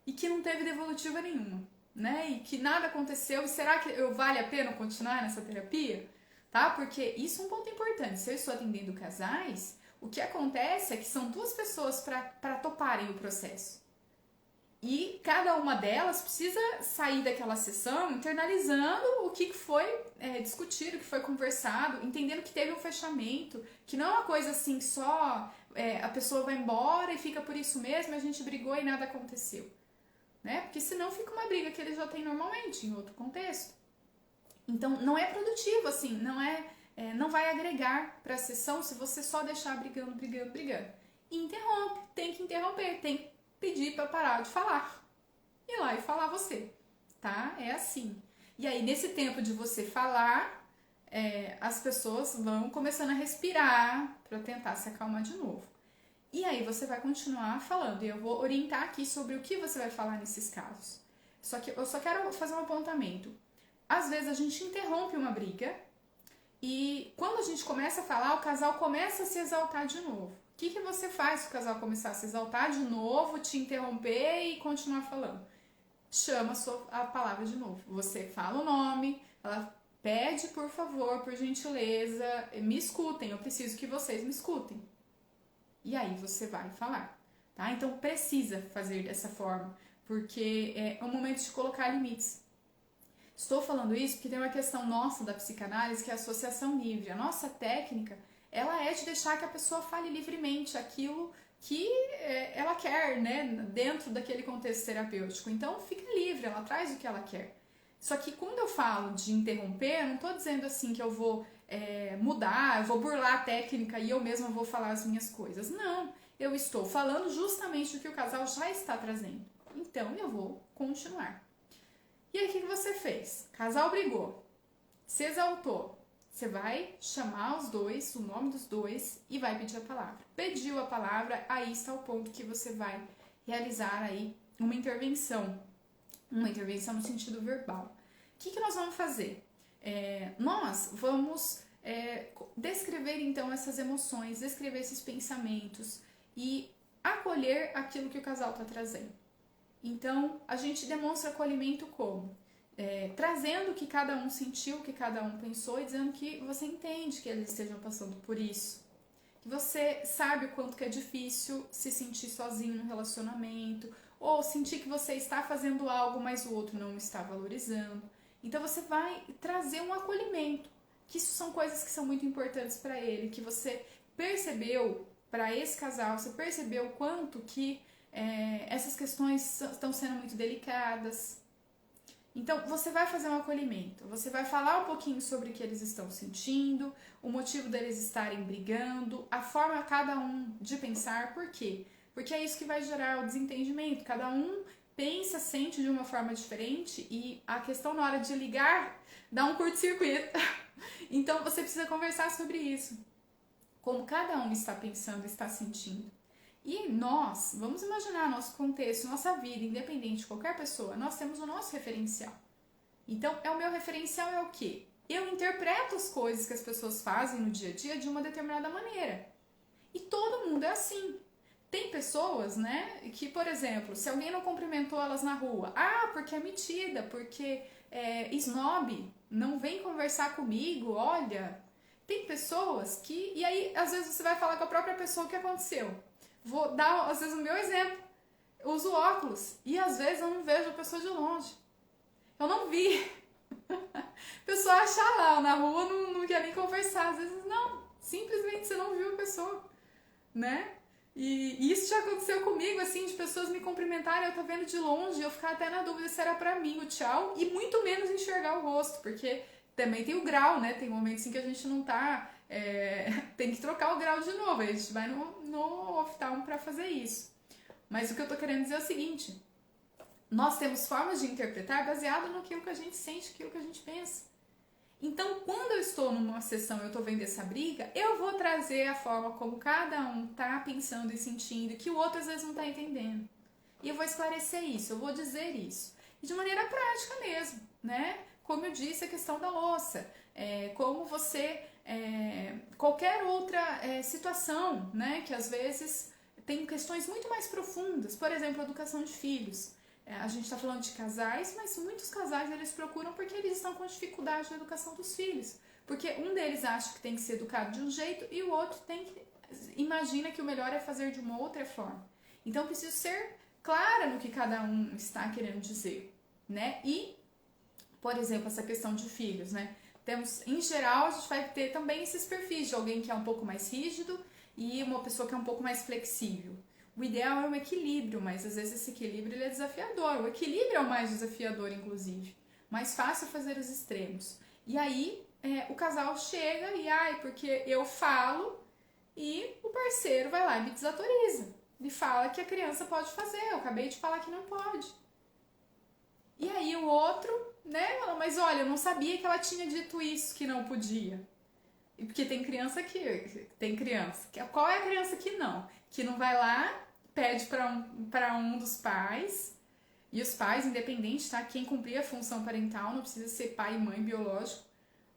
e que não teve devolutiva nenhuma, né? E que nada aconteceu. E será que vale a pena continuar nessa terapia? Tá? Porque isso é um ponto importante. Se eu estou atendendo casais, o que acontece é que são duas pessoas para toparem o processo. E cada uma delas precisa sair daquela sessão internalizando o que foi discutido, o que foi conversado, entendendo que teve um fechamento, que não é uma coisa assim só a pessoa vai embora e fica por isso mesmo, a gente brigou e nada aconteceu. Né? Porque senão fica uma briga que eles já têm normalmente, em outro contexto. Então não é produtivo, assim, não vai agregar para a sessão se você só deixar brigando. E interrompe, tem que interromper, tem que pedir para parar de falar. Ir lá e falar você, tá? É assim. E aí, nesse tempo de você falar, as pessoas vão começando a respirar para tentar se acalmar de novo. E aí você vai continuar falando. E eu vou orientar aqui sobre o que você vai falar nesses casos. Só que eu só quero fazer um apontamento. Às vezes a gente interrompe uma briga e quando a gente começa a falar, o casal começa a se exaltar de novo. O que você faz se o casal começar a se exaltar de novo, te interromper e continuar falando? Chama a palavra de novo. Você fala o nome, ela pede por favor, por gentileza, me escutem, eu preciso que vocês me escutem. E aí você vai falar, tá? Então precisa fazer dessa forma, porque é o momento de colocar limites. Estou falando isso porque tem uma questão nossa da psicanálise que é a associação livre. A nossa técnica, ela é de deixar que a pessoa fale livremente aquilo que ela quer, né, dentro daquele contexto terapêutico. Então fica livre, ela traz o que ela quer. Só que quando eu falo de interromper, eu não estou dizendo assim que eu vou mudar, eu vou burlar a técnica e eu mesma vou falar as minhas coisas. Não, eu estou falando justamente o que o casal já está trazendo. Então eu vou continuar. E aí o que você fez? Casal brigou, se exaltou. Você vai chamar os dois, o nome dos dois e vai pedir a palavra. Pediu a palavra, aí está o ponto que você vai realizar aí uma intervenção no sentido verbal. O que nós vamos fazer? Nós vamos descrever então essas emoções, descrever esses pensamentos e acolher aquilo que o casal está trazendo. Então, a gente demonstra acolhimento como? Trazendo o que cada um sentiu, o que cada um pensou e dizendo que você entende que eles estejam passando por isso. Que você sabe o quanto que é difícil se sentir sozinho no relacionamento ou sentir que você está fazendo algo, mas o outro não está valorizando. Então, você vai trazer um acolhimento, que isso são coisas que são muito importantes para ele, que você percebeu para esse casal, você percebeu o quanto que essas questões estão sendo muito delicadas. Então, você vai fazer um acolhimento, você vai falar um pouquinho sobre o que eles estão sentindo, o motivo deles estarem brigando, a forma cada um de pensar, por quê? Porque é isso que vai gerar o desentendimento, cada um pensa, sente de uma forma diferente e a questão na hora de ligar dá um curto-circuito. Então, você precisa conversar sobre isso, como cada um está pensando, está sentindo. E nós, vamos imaginar nosso contexto, nossa vida, independente de qualquer pessoa, nós temos o nosso referencial. Então, o meu referencial é o quê? Eu interpreto as coisas que as pessoas fazem no dia a dia de uma determinada maneira. E todo mundo é assim. Tem pessoas, né, que, por exemplo, se alguém não cumprimentou elas na rua, porque é metida, porque é snob, não vem conversar comigo, olha. Tem pessoas que... E aí, às vezes, você vai falar com a própria pessoa o que aconteceu. Vou dar, às vezes, o meu exemplo. Eu uso óculos e, às vezes, eu não vejo a pessoa de longe. Eu não vi. A pessoa acha lá na rua, não quer nem conversar. Às vezes, não. Simplesmente você não viu a pessoa, né? E isso já aconteceu comigo, assim, de pessoas me cumprimentarem, eu tô vendo de longe, eu ficar até na dúvida se era pra mim o tchau, e muito menos enxergar o rosto, porque também tem o grau, né? Tem momentos em que a gente não tá. Tem que trocar o grau de novo, a gente vai no oftalmo pra fazer isso. Mas o que eu tô querendo dizer é o seguinte: nós temos formas de interpretar baseado naquilo que a gente sente, naquilo que a gente pensa. Então, quando eu estou numa sessão e eu estou vendo essa briga, eu vou trazer a forma como cada um está pensando e sentindo, que o outro às vezes não está entendendo. E eu vou esclarecer isso, eu vou dizer isso. E de maneira prática mesmo, né? Como eu disse, a questão da louça. Como você... qualquer outra situação, né? Que às vezes tem questões muito mais profundas. Por exemplo, a educação de filhos. A gente está falando de casais, mas muitos casais eles procuram porque eles estão com dificuldade na educação dos filhos. Porque um deles acha que tem que ser educado de um jeito e o outro imagina que o melhor é fazer de uma outra forma. Então, preciso ser clara no que cada um está querendo dizer, né? E, por exemplo, essa questão de filhos, né? Temos, em geral, a gente vai ter também esses perfis de alguém que é um pouco mais rígido e uma pessoa que é um pouco mais flexível. O ideal é um equilíbrio, mas às vezes esse equilíbrio ele é desafiador. O equilíbrio é o mais desafiador, inclusive. Mais fácil fazer os extremos. E aí o casal chega e, porque eu falo e o parceiro vai lá e me desautoriza. Me fala que a criança pode fazer, eu acabei de falar que não pode. E aí o outro, né, mas olha, eu não sabia que ela tinha dito isso, que não podia. Porque tem criança que... Qual é a criança que não? Que não vai lá, pede para um dos pais, e os pais, independente, tá? Quem cumprir a função parental, não precisa ser pai e mãe biológico,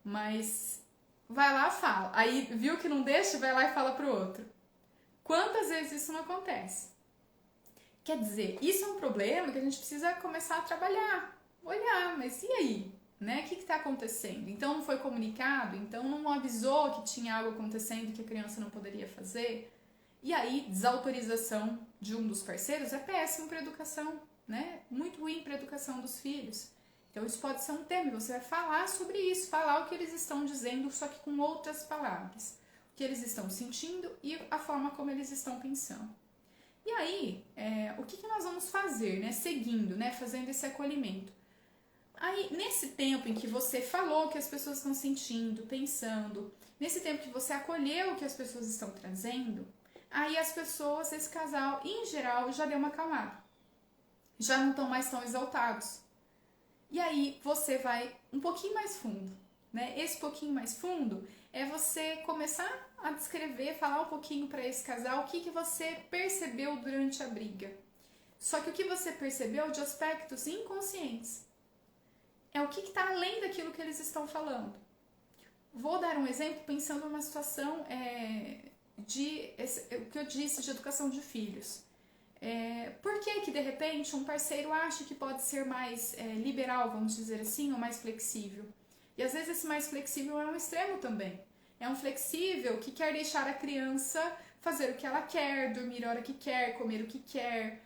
mas vai lá, fala. Aí viu que não deixa, vai lá e fala pro outro. Quantas vezes isso não acontece? Quer dizer, isso é um problema que a gente precisa começar a trabalhar, olhar, mas e aí? Né? O que está acontecendo? Então não foi comunicado? Então não avisou que tinha algo acontecendo que a criança não poderia fazer? E aí, desautorização de um dos parceiros é péssimo para a educação, né? Muito ruim para a educação dos filhos. Então isso pode ser um tema, você vai falar sobre isso, falar o que eles estão dizendo, só que com outras palavras. O que eles estão sentindo e a forma como eles estão pensando. E aí, o que nós vamos fazer, né? Seguindo, né? Fazendo esse acolhimento. Aí, nesse tempo em que você falou o que as pessoas estão sentindo, pensando, nesse tempo que você acolheu o que as pessoas estão trazendo, aí as pessoas, esse casal, em geral, já deu uma acalmada. Já não estão mais tão exaltados. E aí você vai um pouquinho mais fundo, né? Esse pouquinho mais fundo é você começar a descrever, falar um pouquinho para esse casal o que você percebeu durante a briga. Só que o que você percebeu de aspectos inconscientes. É o que está além daquilo que eles estão falando. Vou dar um exemplo pensando numa situação o que eu disse de educação de filhos. Por que de repente um parceiro acha que pode ser mais liberal, vamos dizer assim, ou mais flexível? E às vezes esse mais flexível é um extremo também. É um flexível que quer deixar a criança fazer o que ela quer, dormir a hora que quer, comer o que quer.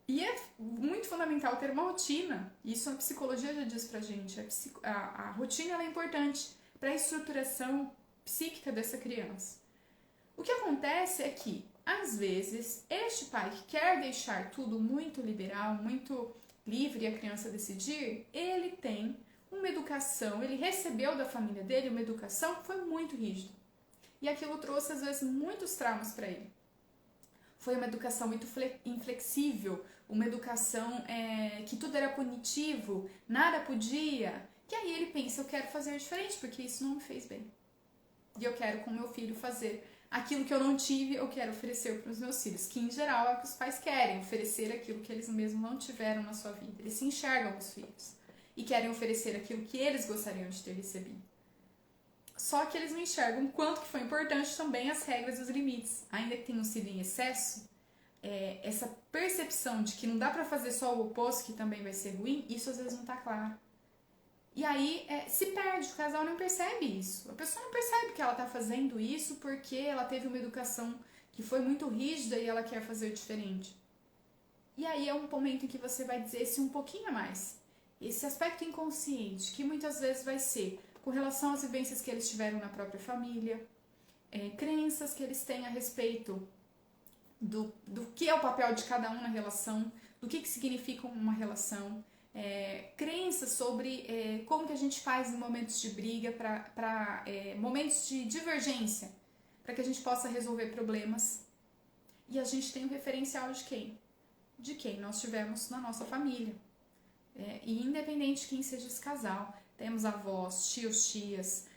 E é muito fundamental ter uma rotina. Isso a psicologia já diz pra gente. A rotina ela é importante para a estruturação psíquica dessa criança. O que acontece é que, às vezes, este pai que quer deixar tudo muito liberal, muito livre e a criança decidir, ele tem uma educação, ele recebeu da família dele uma educação que foi muito rígida. E aquilo trouxe, às vezes, muitos traumas para ele. Foi uma educação muito inflexível, uma educação que tudo era punitivo, nada podia. E aí ele pensa, eu quero fazer diferente, porque isso não me fez bem. E eu quero com meu filho fazer aquilo que eu não tive, eu quero oferecer para os meus filhos. Que em geral é o que os pais querem, oferecer aquilo que eles mesmos não tiveram na sua vida. Eles se enxergam os filhos e querem oferecer aquilo que eles gostariam de ter recebido. Só que eles não enxergam o quanto que foi importante também as regras e os limites. Ainda que tenham sido em excesso, essa percepção de que não dá para fazer só o oposto, que também vai ser ruim, isso às vezes não está claro. E aí se perde, o casal não percebe isso. A pessoa não percebe que ela está fazendo isso porque ela teve uma educação que foi muito rígida e ela quer fazer diferente. E aí é um momento em que você vai dizer esse um pouquinho a mais. Esse aspecto inconsciente, que muitas vezes vai ser com relação às vivências que eles tiveram na própria família, crenças que eles têm a respeito do que é o papel de cada um na relação, do que significa uma relação, crenças sobre como que a gente faz em momentos de briga, para momentos de divergência, para que a gente possa resolver problemas. E a gente tem o referencial de quem? De quem nós tivemos na nossa família. E independente de quem seja esse casal, temos avós, tios, tias,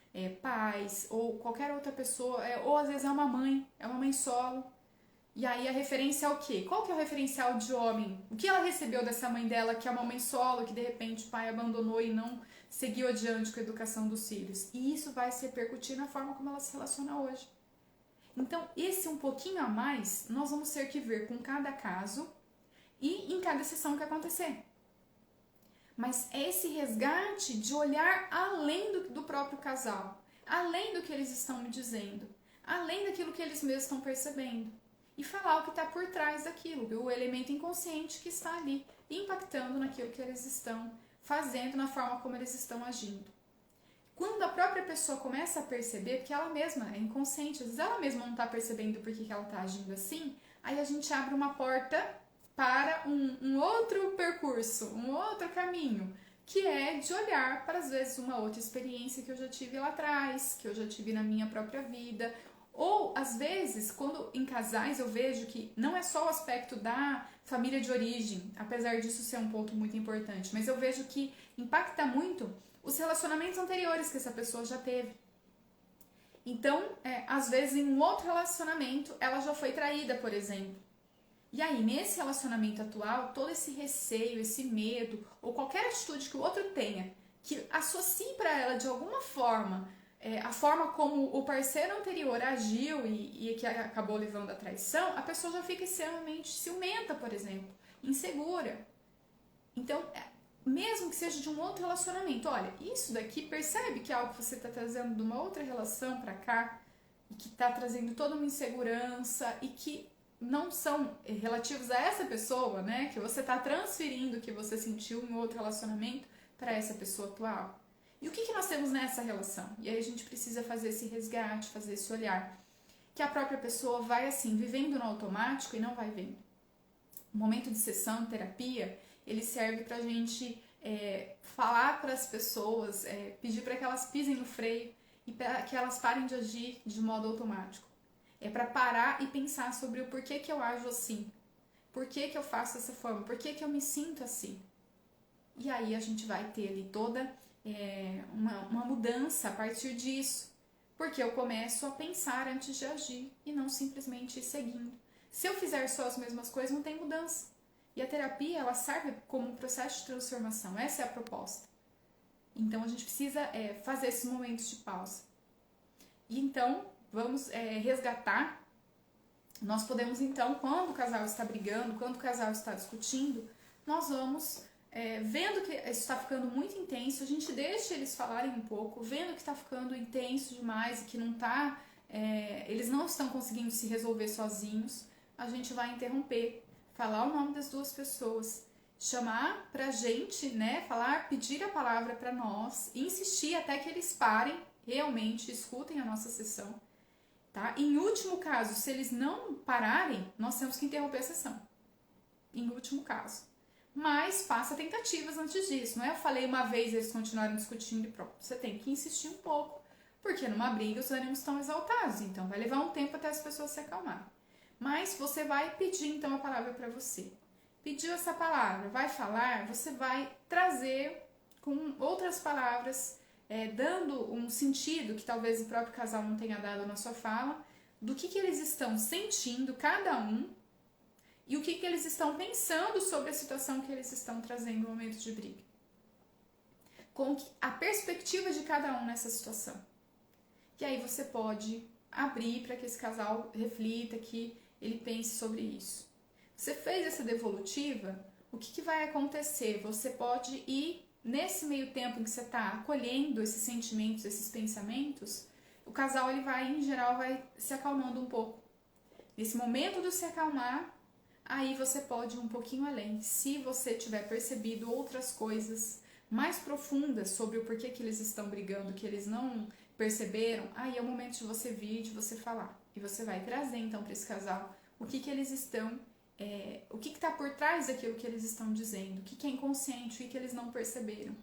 pais, ou qualquer outra pessoa, ou às vezes é uma mãe solo. E aí a referência é o quê? Qual que é o referencial de homem? O que ela recebeu dessa mãe dela, que é uma mãe solo, que de repente o pai abandonou e não seguiu adiante com a educação dos filhos? E isso vai se repercutir na forma como ela se relaciona hoje. Então, esse um pouquinho a mais, nós vamos ter que ver com cada caso e em cada sessão que acontecer. Mas é esse resgate de olhar além do próprio casal, além do que eles estão me dizendo, além daquilo que eles mesmos estão percebendo. E falar o que está por trás daquilo, o elemento inconsciente que está ali, impactando naquilo que eles estão fazendo, na forma como eles estão agindo. Quando a própria pessoa começa a perceber, porque ela mesma é inconsciente, às vezes ela mesma não está percebendo por que ela está agindo assim, aí a gente abre uma porta para um outro percurso, um outro caminho, que é de olhar para, às vezes, uma outra experiência que eu já tive lá atrás, que eu já tive na minha própria vida. Ou, às vezes, quando em casais eu vejo que não é só o aspecto da família de origem, apesar disso ser um ponto muito importante, mas eu vejo que impacta muito os relacionamentos anteriores que essa pessoa já teve. Então, às vezes, em um outro relacionamento, ela já foi traída, por exemplo. E aí, nesse relacionamento atual, todo esse receio, esse medo, ou qualquer atitude que o outro tenha, que associe para ela de alguma forma a forma como o parceiro anterior agiu e que acabou levando à traição, a pessoa já fica extremamente ciumenta, por exemplo, insegura. Então, mesmo que seja de um outro relacionamento, olha, isso daqui percebe que é algo que você está trazendo de uma outra relação para cá, e que está trazendo toda uma insegurança e que não são relativos a essa pessoa, né? Que você está transferindo o que você sentiu em outro relacionamento para essa pessoa atual. E o que nós temos nessa relação? E aí a gente precisa fazer esse resgate, fazer esse olhar. Que a própria pessoa vai assim, vivendo no automático e não vai vendo. O momento de sessão, terapia, ele serve pra gente falar para as pessoas, pedir para que elas pisem no freio e para que elas parem de agir de modo automático. É para parar e pensar sobre o porquê que eu ajo assim. Por que eu faço dessa forma? Por que eu me sinto assim? E aí a gente vai ter ali toda uma mudança a partir disso. Porque eu começo a pensar antes de agir e não simplesmente ir seguindo. Se eu fizer só as mesmas coisas, não tem mudança. E a terapia, ela serve como um processo de transformação. Essa é a proposta. Então, a gente precisa fazer esses momentos de pausa. E então, vamos resgatar. Nós podemos, então, quando o casal está brigando, quando o casal está discutindo, nós vamos, vendo que isso está ficando muito intenso, a gente deixa eles falarem um pouco, vendo que está ficando intenso demais e que não está, eles não estão conseguindo se resolver sozinhos, a gente vai interromper, falar o nome das duas pessoas, chamar pra gente, né, pedir a palavra para nós, insistir até que eles parem, realmente escutem a nossa sessão, tá? Em último caso, se eles não pararem, nós temos que interromper a sessão, em último caso. Mas faça tentativas antes disso, não é eu falei uma vez e eles continuaram discutindo e pronto. Você tem que insistir um pouco, porque numa briga os ânimos estão exaltados, então vai levar um tempo até as pessoas se acalmarem. Mas você vai pedir então a palavra para você. Pediu essa palavra, vai falar, você vai trazer com outras palavras, dando um sentido que talvez o próprio casal não tenha dado na sua fala, do que eles estão sentindo, cada um, e o que eles estão pensando sobre a situação que eles estão trazendo no momento de briga. Com a perspectiva de cada um nessa situação. E aí você pode abrir para que esse casal reflita, que ele pense sobre isso. Você fez essa devolutiva, o que vai acontecer? Você pode ir, nesse meio tempo em que você está acolhendo esses sentimentos, esses pensamentos, o casal, ele vai, em geral, vai se acalmando um pouco. Nesse momento de se acalmar, aí você pode ir um pouquinho além. Se você tiver percebido outras coisas mais profundas sobre o porquê que eles estão brigando, que eles não perceberam, aí é o momento de você vir, de você falar. E você vai trazer então para esse casal o que eles estão, o que está por trás daquilo que eles estão dizendo, o que é inconsciente, o que eles não perceberam.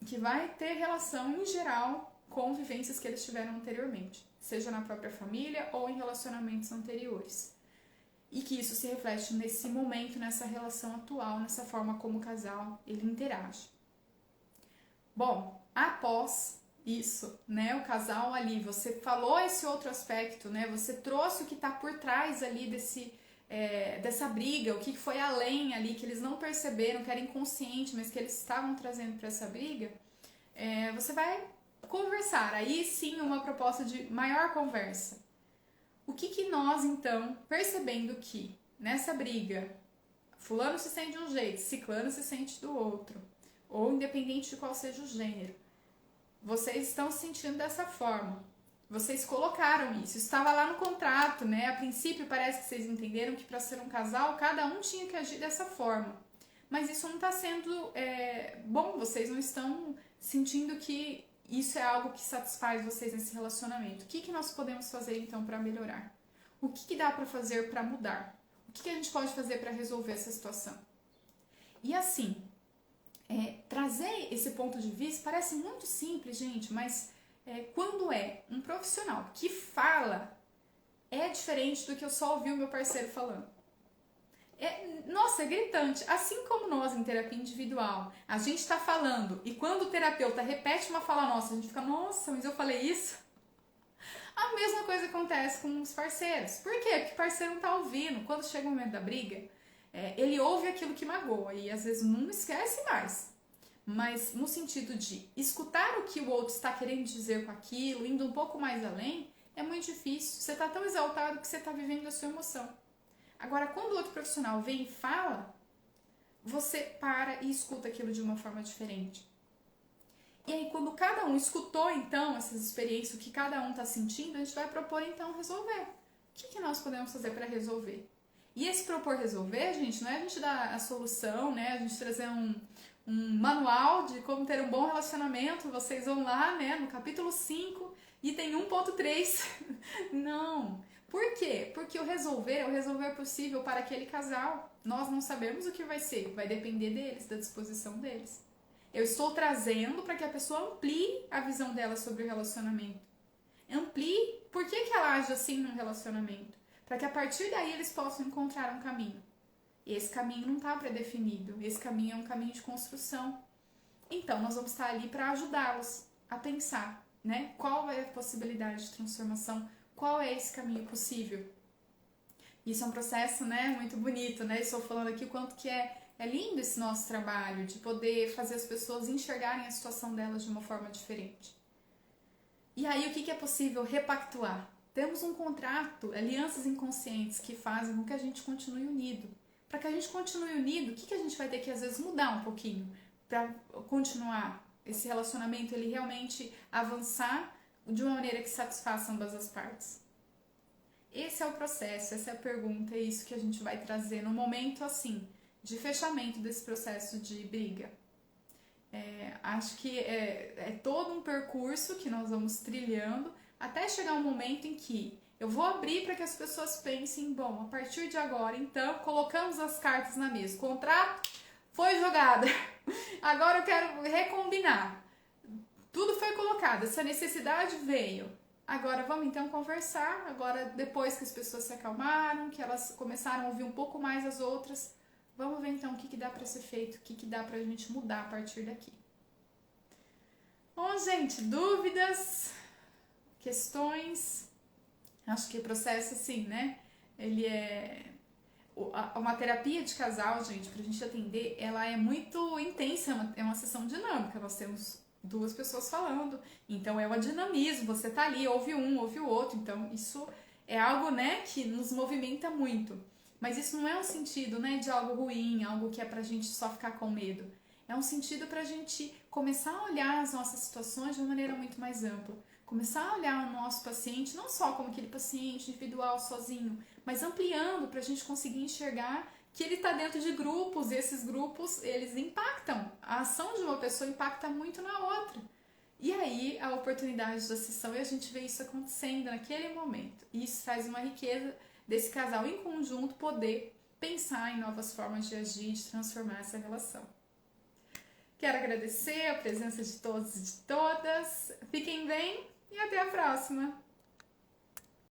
Que vai ter relação em geral com vivências que eles tiveram anteriormente, seja na própria família ou em relacionamentos anteriores. E que isso se reflete nesse momento, nessa relação atual, nessa forma como o casal ele interage. Bom, após isso, né, o casal ali, você falou esse outro aspecto, né, você trouxe o que está por trás ali dessa briga, o que foi além ali, que eles não perceberam, que era inconsciente, mas que eles estavam trazendo para essa briga, você vai conversar, aí sim uma proposta de maior conversa. O que nós, então, percebendo que nessa briga, fulano se sente de um jeito, ciclano se sente do outro, ou independente de qual seja o gênero, vocês estão se sentindo dessa forma, vocês colocaram isso, estava lá no contrato, né? A princípio parece que vocês entenderam que para ser um casal, cada um tinha que agir dessa forma, mas isso não está sendo bom, vocês não estão sentindo que isso é algo que satisfaz vocês nesse relacionamento. O que nós podemos fazer então para melhorar? O que dá para fazer para mudar? O que a gente pode fazer para resolver essa situação? E assim, trazer esse ponto de vista parece muito simples, gente, mas quando é um profissional que fala, é diferente do que eu só ouvir o meu parceiro falando. Nossa, é gritante. Assim como nós em terapia individual, a gente está falando e quando o terapeuta repete uma fala nossa, a gente fica, nossa, mas eu falei isso? A mesma coisa acontece com os parceiros. Por quê? Porque o parceiro não está ouvindo. Quando chega o momento da briga, ele ouve aquilo que magoa e às vezes não esquece mais. Mas no sentido de escutar o que o outro está querendo dizer com aquilo, indo um pouco mais além, é muito difícil. Você está tão exaltado que você está vivendo a sua emoção. Agora, quando o outro profissional vem e fala, você para e escuta aquilo de uma forma diferente. E aí, quando cada um escutou, então, essas experiências, o que cada um está sentindo, a gente vai propor, então, resolver. O que nós podemos fazer para resolver? E esse propor resolver, gente, não é a gente dar a solução, né? A gente trazer um manual de como ter um bom relacionamento, vocês vão lá, né, no capítulo 5, item 1.3. Não. Por quê? Porque o resolver é o resolver possível para aquele casal. Nós não sabemos o que vai ser, vai depender deles, da disposição deles. Eu estou trazendo para que a pessoa amplie a visão dela sobre o relacionamento. Amplie por que ela age assim no relacionamento. Para que a partir daí eles possam encontrar um caminho. E esse caminho não está pré-definido, esse caminho é um caminho de construção. Então, nós vamos estar ali para ajudá-los a pensar, né? Qual é a possibilidade de transformação, qual é esse caminho possível. Isso é um processo, né, muito bonito, né? Estou falando aqui o quanto que é lindo esse nosso trabalho, de poder fazer as pessoas enxergarem a situação delas de uma forma diferente. E aí, o que é possível repactuar? Temos um contrato, alianças inconscientes que fazem com que a gente continue unido. Para que a gente continue unido, o que a gente vai ter que às vezes mudar um pouquinho para continuar esse relacionamento, ele realmente avançar de uma maneira que satisfaça ambas as partes? Esse é o processo, essa é a pergunta, é isso que a gente vai trazer no momento assim, de fechamento desse processo de briga. Acho que é todo um percurso que nós vamos trilhando até chegar um momento em que eu vou abrir para que as pessoas pensem, bom, a partir de agora, então, colocamos as cartas na mesa. O contrato foi jogado. Agora eu quero recombinar. Tudo foi colocado, essa necessidade veio. Agora vamos então conversar. Agora, depois que as pessoas se acalmaram, que elas começaram a ouvir um pouco mais as outras, vamos ver então o que dá para ser feito, o que dá para a gente mudar a partir daqui. Bom, gente, dúvidas, questões? Acho que o processo, assim, né? Ele é... Uma terapia de casal, gente, pra gente atender, ela é muito intensa, é uma sessão dinâmica. Nós temos duas pessoas falando, então é o dinamismo, você tá ali, ouve um, ouve o outro, então isso é algo, né, que nos movimenta muito. Mas isso não é um sentido, né, de algo ruim, algo que é pra gente só ficar com medo. É um sentido pra gente começar a olhar as nossas situações de uma maneira muito mais ampla. Começar a olhar o nosso paciente, não só como aquele paciente individual, sozinho, mas ampliando para a gente conseguir enxergar que ele está dentro de grupos, e esses grupos, eles impactam. A ação de uma pessoa impacta muito na outra. E aí a oportunidade da sessão e a gente vê isso acontecendo naquele momento. E isso traz uma riqueza desse casal em conjunto poder pensar em novas formas de agir e de transformar essa relação. Quero agradecer a presença de todos e de todas. Fiquem bem e até a próxima!